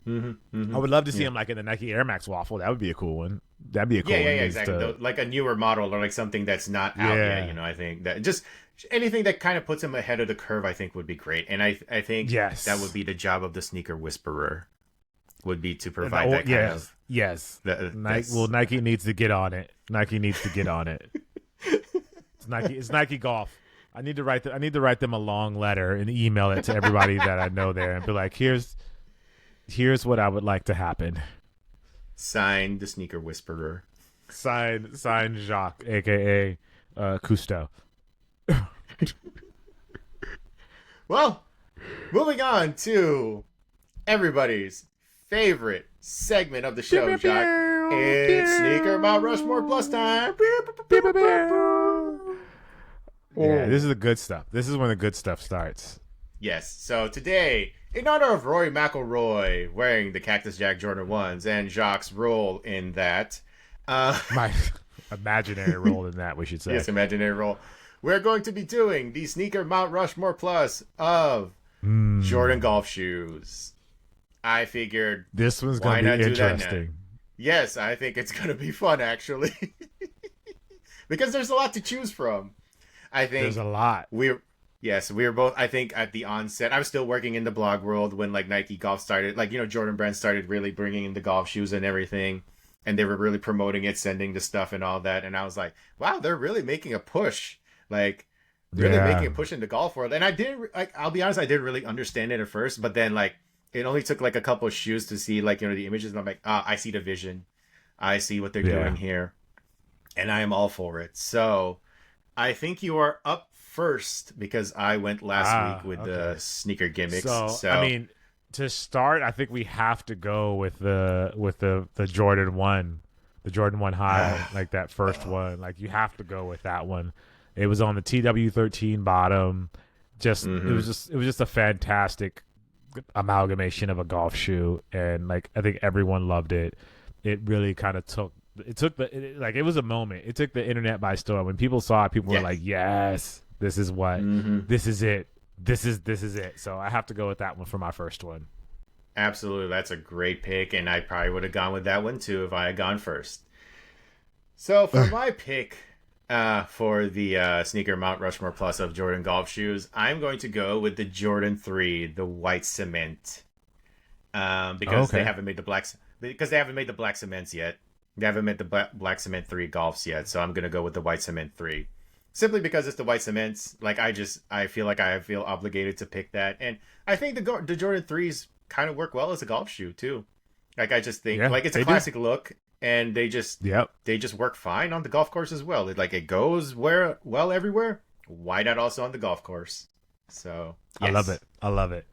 I would love to see him like in the Nike Air Max waffle. That would be a cool one. That'd be a cool one. Yeah, exactly. Like a newer model, or like something that's not out yet. I think that just anything that kind of puts him ahead of the curve, I think would be great. And I think that would be the job of the sneaker whisperer, would be to provide that kind of. Yes. Nike needs to get on it. Nike needs to get on it. It's Nike Golf. I need to write them a long letter and email it to everybody that I know there and be like, here's what I would like to happen. Signed, the Sneaker Whisperer. Signed Jacques, a.k.a. Cousteau. Well, moving on to everybody's favorite segment of the show, Jacques. It's Sneaker Mount Rushmore Plus time. Yeah, this is the good stuff. This is when the good stuff starts. Yes, so today, in honor of Rory McIlroy wearing the Cactus Jack Jordan 1s and Jacques' role in that. My imaginary role in that, we should say. Yes, imaginary role. We're going to be doing the Sneaker Mount Rushmore Plus of Jordan golf shoes. I figured this one's going to be interesting. Yes, I think it's going to be fun, actually. Because there's a lot to choose from. I think there's a lot. We were both, I think, at the onset. I was still working in the blog world when like Nike Golf started, like, Jordan Brand started really bringing in the golf shoes and everything. And they were really promoting it, sending the stuff and all that. And I was like, wow, they're really making a push. Like, really making a push in the golf world. And I didn't, like, I'll be honest, I didn't really understand it at first. But then, like, it only took like a couple of shoes to see, like, the images. And I'm like, I see the vision. I see what they're doing here. And I am all for it. So I think you are up first because I went last week with the sneaker gimmicks. So I mean, to start, I think we have to go with the Jordan 1, the Jordan 1 high, like that first one. Like, you have to go with that one. It was on the TW13 bottom. It was just a fantastic amalgamation of a golf shoe, and like I think everyone loved it. It really kind of it was a moment. It took the internet by storm. When people saw it, people were like, "Yes, this is what this is it. This is it." So I have to go with that one for my first one. Absolutely, that's a great pick, and I probably would have gone with that one too if I had gone first. So for my pick for the Sneaker Mount Rushmore Plus of Jordan golf shoes, I'm going to go with the Jordan 3, the white cement, because they haven't made the black cements yet. They haven't made the black cement 3 golfs yet, so I'm going to go with the white cement 3. Simply because it's the white cements, like I feel like I feel obligated to pick that, and I think the Jordan 3s kind of work well as a golf shoe too. Like I just think like it's a classic look, and they just work fine on the golf course as well. It goes well everywhere. Why not also on the golf course? So yes. I love it.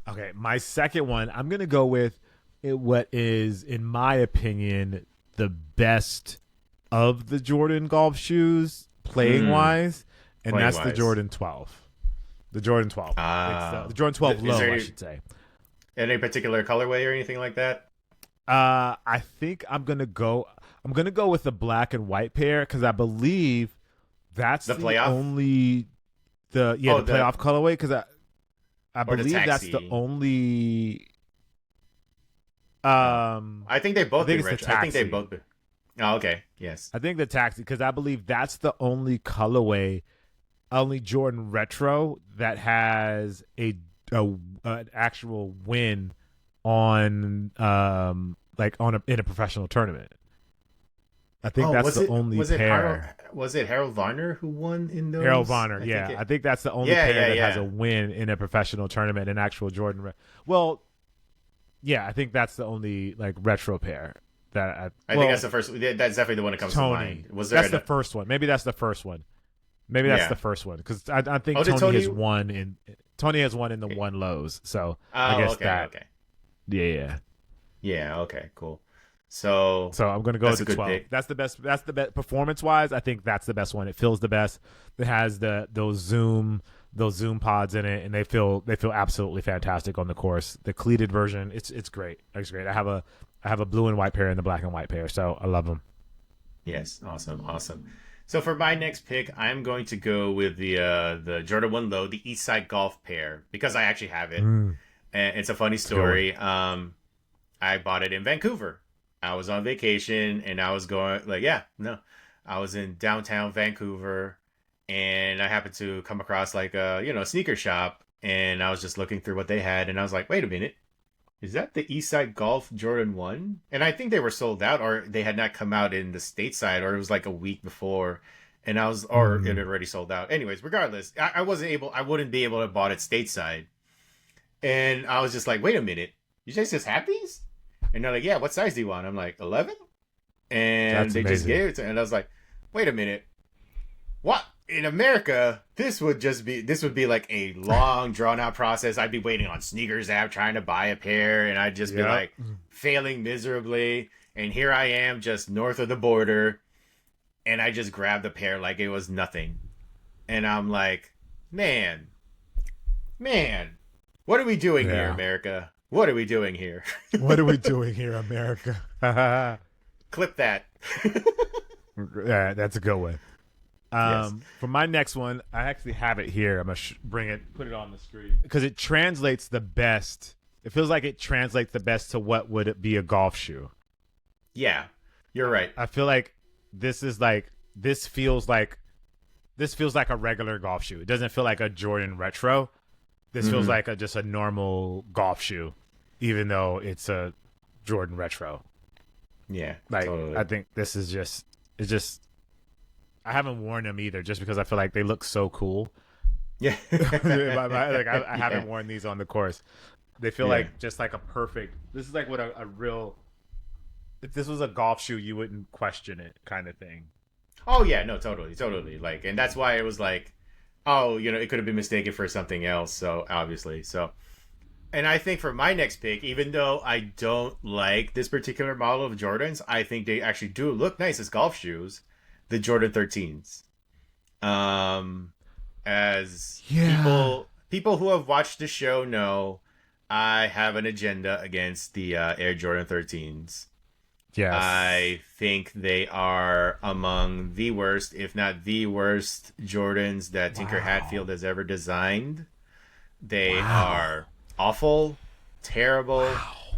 Okay, my second one, I'm gonna go with what is, in my opinion, the best of the Jordan golf shoes playing wise, and that's the Jordan 12. The Jordan 12. It's the Jordan 12 low, I should say. Any particular colorway or anything like that? I think I'm gonna go with the black and white pair, because I believe that's the only the playoff colorway, because I believe that's the only. I think they both. I think they both. Oh, okay. Yes. I think the taxi, because I believe that's the only colorway, only Jordan retro that has an actual win on in a professional tournament. I think that's the only pair. Was it Harold Varner who won in those? Harold Varner, I think that's the only pair that has a win in a professional tournament, an actual Jordan. I think that's the only retro pair that I think that's the first. That's definitely the one that comes to mind. That's the first one. Maybe that's the first one. That's the first one, because I think Tony has won in. Tony has won in the one lows, so I guess okay. Yeah. Okay. Cool. So I'm gonna go with the 12. Pick. That's the best. That's the best performance wise. I think that's the best one. It feels the best. It has those zoom pods in it, and they feel absolutely fantastic on the course. The cleated version, it's great. It's great. I have a blue and white pair and the black and white pair, so I love them. Yes, awesome. So for my next pick, I'm going to go with the Jordan 1 Low, the Eastside Golf pair, because I actually have it. And it's a funny story. I bought it in Vancouver. I was on vacation, and I was going I was in downtown Vancouver, and I happened to come across a sneaker shop, and I was just looking through what they had, and I was like, wait a minute, is that the Eastside Golf Jordan 1? And I think they were sold out, or they had not come out in the stateside, or it was like a week before, and it had already sold out. Anyways, regardless, I wouldn't be able to have bought it stateside. And I was just like, wait a minute, you guys just have these? And they're like, yeah, what size do you want? I'm like, 11? And they just gave it to me. And I was like, wait a minute. What? In America, this would be like a long, drawn-out process. I'd be waiting on Sneakers app trying to buy a pair, and I'd just be failing miserably. And here I am just north of the border, and I just grabbed a pair like it was nothing. And I'm like, man, what are we doing here, America? What are we doing here? What are we doing here, America? Clip that. Yeah, that's a good one. Yes. For my next one, I actually have it here. I'm gonna put it on the screen, because it translates the best. It feels like it translates the best to what would it be a golf shoe. Yeah, you're right. I feel like this feels like a regular golf shoe. It doesn't feel like a Jordan retro. This feels like just a normal golf shoe, even though it's a Jordan retro. Yeah, totally. I think this is just. I haven't worn them either, just because I feel like they look so cool. Yeah, I haven't worn these on the course. They feel like just like a perfect. This is like what a real. If this was a golf shoe, you wouldn't question it, kind of thing. Oh yeah, no, totally. And that's why it was like, oh, it could have been mistaken for something else. So obviously, and I think for my next pick, even though I don't like this particular model of Jordans, I think they actually do look nice as golf shoes. The Jordan 13s. As people who have watched the show know, I have an agenda against the Air Jordan 13s. Yes. I think they are among the worst, if not the worst, Jordans that Tinker Hatfield has ever designed. They are awful, terrible.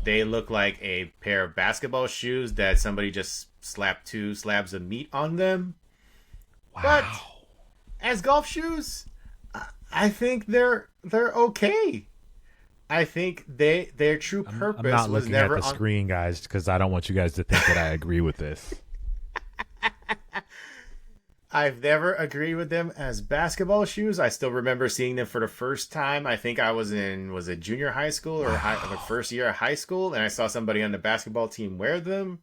They look like a pair of basketball shoes that somebody just slapped 2 slabs of meat on them. But as golf shoes, I think they're okay. I think their true purpose I'm not was looking never at the screen, guys, because I don't want you guys to think that I agree with this. I've never agreed with them as basketball shoes. I still remember seeing them for the first time. I think I was it junior high school or the first year of high school, and I saw somebody on the basketball team wear them,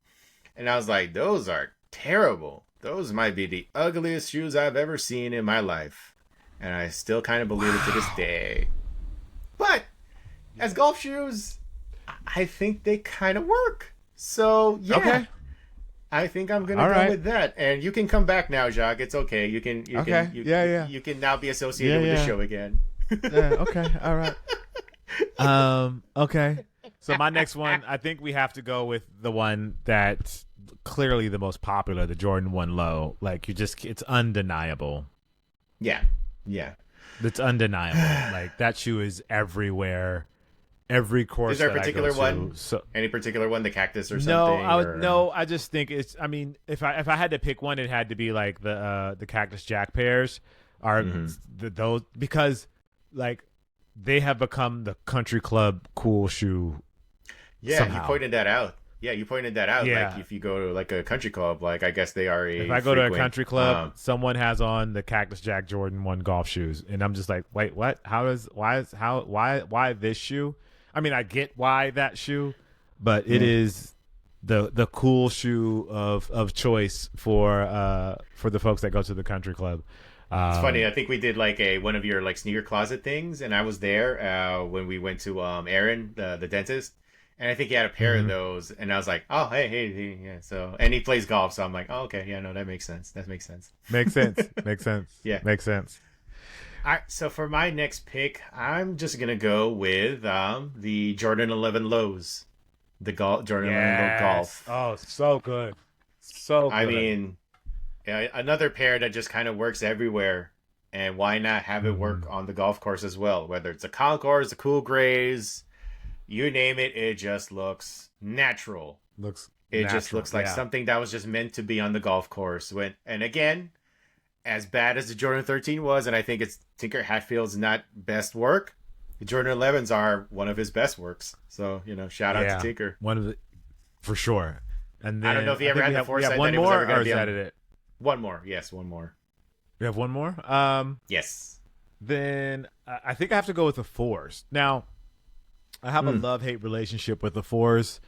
and I was like, those are terrible. Those might be the ugliest shoes I've ever seen in my life. And I still kind of believe it to this day. But as golf shoes, I think they kind of work. So, yeah. Okay. I think I'm going to go with that. And you can come back now, Jacques. It's okay. You can you can now be associated with the show again. Okay. All right. Okay. So my next one, I think we have to go with the one that's clearly the most popular, the Jordan 1 Low. Like, it's undeniable. Yeah. It's undeniable. Like, that shoe is everywhere. Every course. Is there a that particular I go one? to, so, any particular one? The Cactus or something? No, I just think it's. I mean, if I had to pick one, it had to be like the Cactus Jack pairs are those, because like they have become the country club cool shoe. Yeah, somehow. You pointed that out. Yeah. Like if you go to like a country club, like I guess they are If I go to a country club, someone has on the Cactus Jack Jordan 1 golf shoes, and I'm just like, wait, what? Why this shoe? I mean, I get why that shoe, but it is the cool shoe of choice for the folks that go to the country club. It's funny. I think we did like one of your like sneaker closet things, and I was there when we went to Aaron, the dentist, and I think he had a pair of those, and I was like, oh, hey, yeah. So, and he plays golf, so I'm like, oh, okay, yeah, no, that makes sense. Makes sense. Yeah, makes sense. All right, so for my next pick, I'm just gonna go with the Jordan 11 Lows, Jordan 11 Low Golf. Oh, so good, so good. I mean, another pair that just kind of works everywhere, and why not have it work on the golf course as well? Whether it's a concourse, a cool grays, you name it, it just looks natural. Just looks like something that was just meant to be on the golf course. And again, as bad as the Jordan 13 was, and I think it's Tinker Hatfield's not best work, the Jordan 11s are one of his best works. So, shout out to Tinker. For sure. And then, I don't know if he ever had the foresight that it was ever going to be on. It? One more. Yes, one more. We have one more? Yes. Then I think I have to go with the 4s. Now, I have a love-hate relationship with the 4s.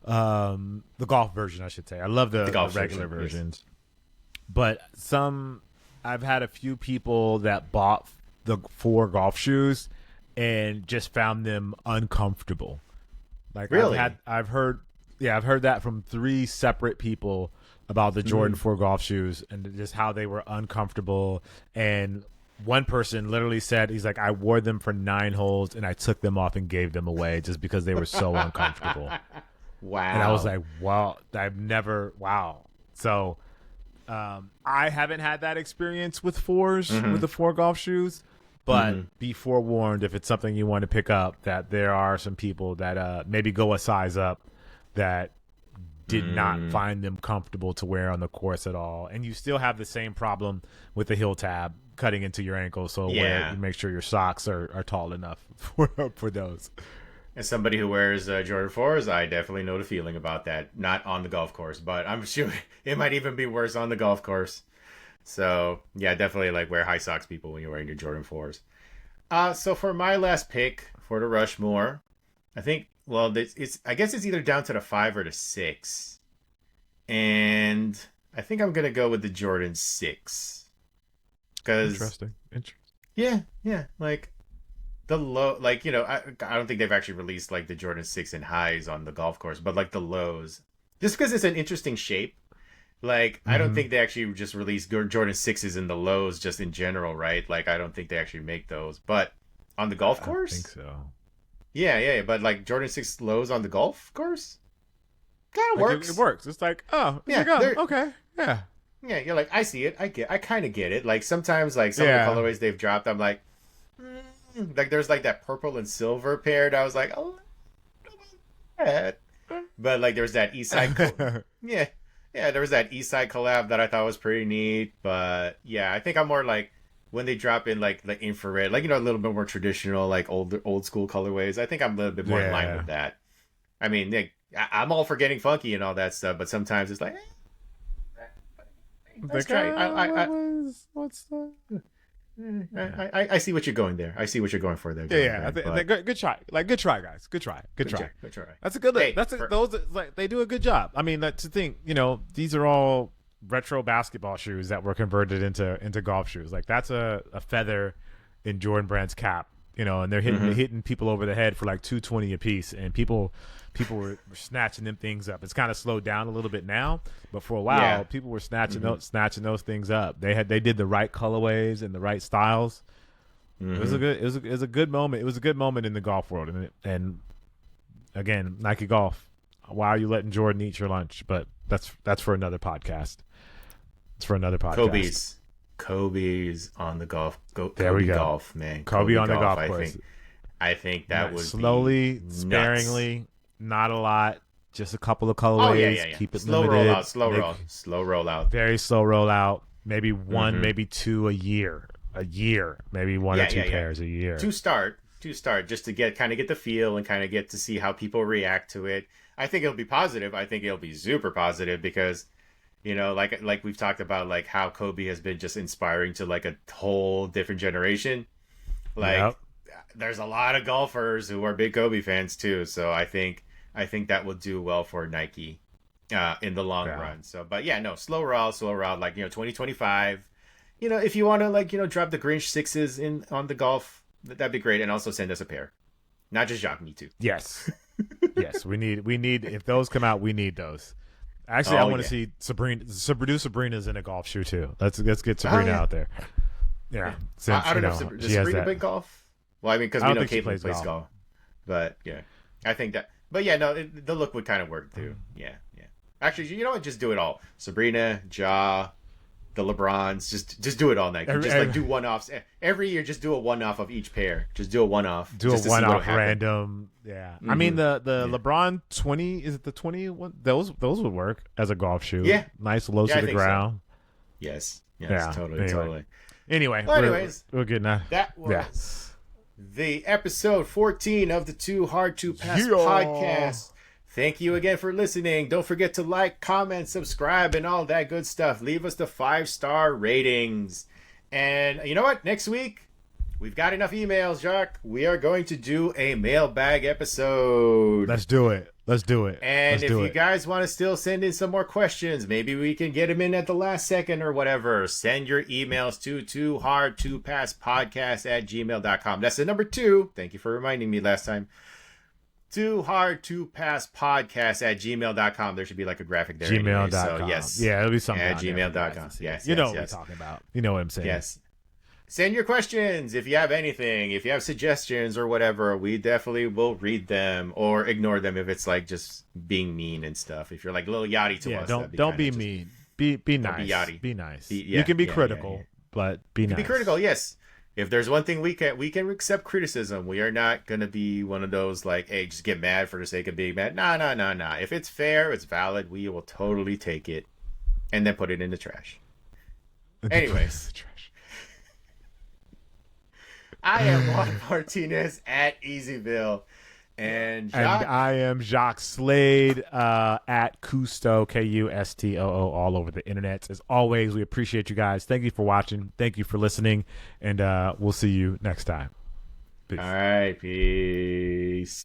The golf version, I should say. I love the regular versions. Yes. But I've had a few people that bought the 4 golf shoes and just found them uncomfortable. Like, really? I've heard that from 3 separate people about the Jordan 4 golf shoes and just how they were uncomfortable. And one person literally said, he's like, I wore them for 9 holes and I took them off and gave them away just because they were so uncomfortable. Wow. And I was like, wow. So I haven't had that experience with 4s, with the 4 golf shoes, but be forewarned if it's something you want to pick up, that there are some people that maybe go a size up that did not find them comfortable to wear on the course at all. And you still have the same problem with the heel tab cutting into your ankle, so you make sure your socks are tall enough for those. As somebody who wears Jordan 4s, I definitely know the feeling about that. Not on the golf course, but I'm sure it might even be worse on the golf course. So, yeah, definitely like wear high socks, people, when you're wearing your Jordan 4s. So for my last pick for the Rushmore, I think, I guess it's either down to the 5 or the 6. And I think I'm going to go with the Jordan 6. Interesting. Yeah. Like, the low, like, I don't think they've actually released like the Jordan 6 and highs on the golf course, but like the lows, just because it's an interesting shape, Like, I don't think they actually just release Jordan 6s in the lows just in general, right? Like, I don't think they actually make those. But on the golf course? I think so. Yeah. But, like, Jordan 6 lows on the golf course? Kind of works. It works. It's like, oh, yeah, okay. Yeah. Yeah, you're like, I see it. I kind of get it. Like, sometimes, like, some of the colorways they've dropped, I'm like, like, there's, like, that purple and silver paired. I was like, oh, that. But, like, there's that Eastside. There was that Eastside collab that I thought was pretty neat. But, yeah, I think I'm more like, when they drop in, like, the infrared, like, a little bit more traditional, like, old school colorways, I think I'm a little bit more in line with that. I mean, I'm all for getting funky and all that stuff, but sometimes it's like, let's try. I see what you're going there. I see what you're going for there. Good try. Like, good try, guys. Good try. That's a good. Those like they do a good job. I mean, that's the thing. These are all retro basketball shoes that were converted into golf shoes. Like, that's a feather in Jordan Brand's cap. And they're hitting people over the head for like $220 a piece, and people were snatching them things up. It's kind of slowed down a little bit now, but for a while, people were snatching those things up. They did the right colorways and the right styles. It was a good moment. It was a good moment in the golf world, and again, Nike Golf. Why are you letting Jordan eat your lunch? But that's for another podcast. It's for another podcast. Kobe's on the golf. There we go. Golf, man. Kobe on the golf course. I think that was slowly, sparingly, not a lot, just a couple of colorways. Keep it slow limited. Slow roll out. Very slow roll out. Maybe one, maybe two a year. Maybe one or two pairs a year. To start, just to get the feel and kind of get to see how people react to it. I think it'll be positive. I think it'll be super positive because, like we've talked about, like how Kobe has been just inspiring to like a whole different generation. Like, there's a lot of golfers who are big Kobe fans too. So I think that will do well for Nike in the long run. So, but slow roll, like, 2025, if you want to, like, drop the Grinch 6s in on the golf, that'd be great. And also send us a pair, not just Jacques, me too. Yes. We need, if those come out, we need those. Actually, I want to see Sabrina's in a golf shoe too. Let's get Sabrina out there. Yeah. Since, I don't know. Does Sabrina play golf? Well, I mean, because we know Caitlin plays golf. But yeah, I think that. But yeah, no, the look would kind of work too. Yeah. Actually, you know what? Just do it all. Sabrina, Ja, the LeBrons. Just do it all night. Just do one-offs every year. Just do a one-off of each pair. Just do a one-off. Do a one-off random. Yeah. I mean, the LeBron 20, is it the 21? Those would work as a golf shoe. Yeah. Nice low to the ground. So. Yes. Totally. Anyway, anyways, we're good now. That was the episode 14 of the Too Hard to Pass podcast. Thank you again for listening. Don't forget to like, comment, subscribe, and all that good stuff. Leave us the 5-star ratings. And you know what? Next week, we've got enough emails, Jacques. We are going to do a mailbag episode. Let's do it. And if you guys want to still send in some more questions, maybe we can get them in at the last second or whatever. Send your emails to toohardtopasspodcast@gmail.com. That's the number 2. Thank you for reminding me last time. toohardtopasspodcast@gmail.com. There should be like a graphic there. Gmail.com. So, yes. Yeah, it'll be something. At gmail.com. Yes. You know what we're talking about. You know what I'm saying. Yes. Send your questions if you have anything. If you have suggestions or whatever, we definitely will read them or ignore them if it's like just being mean and stuff. If you're like Lil Yachty to us. Don't be mean. Be nice. Be nice. You can be critical, but be nice. Be critical, yes. If there's one thing we can accept criticism. We are not going to be one of those like, hey, just get mad for the sake of being mad. Nah. If it's fair, it's valid, we will totally take it and then put it in the trash. Anyways. I am Juan Martinez at Easyville. And I am Jacques Slade at Kusto, Kustoo, all over the internet. As always, we appreciate you guys. Thank you for watching. Thank you for listening. And we'll see you next time. Peace. All right. Peace.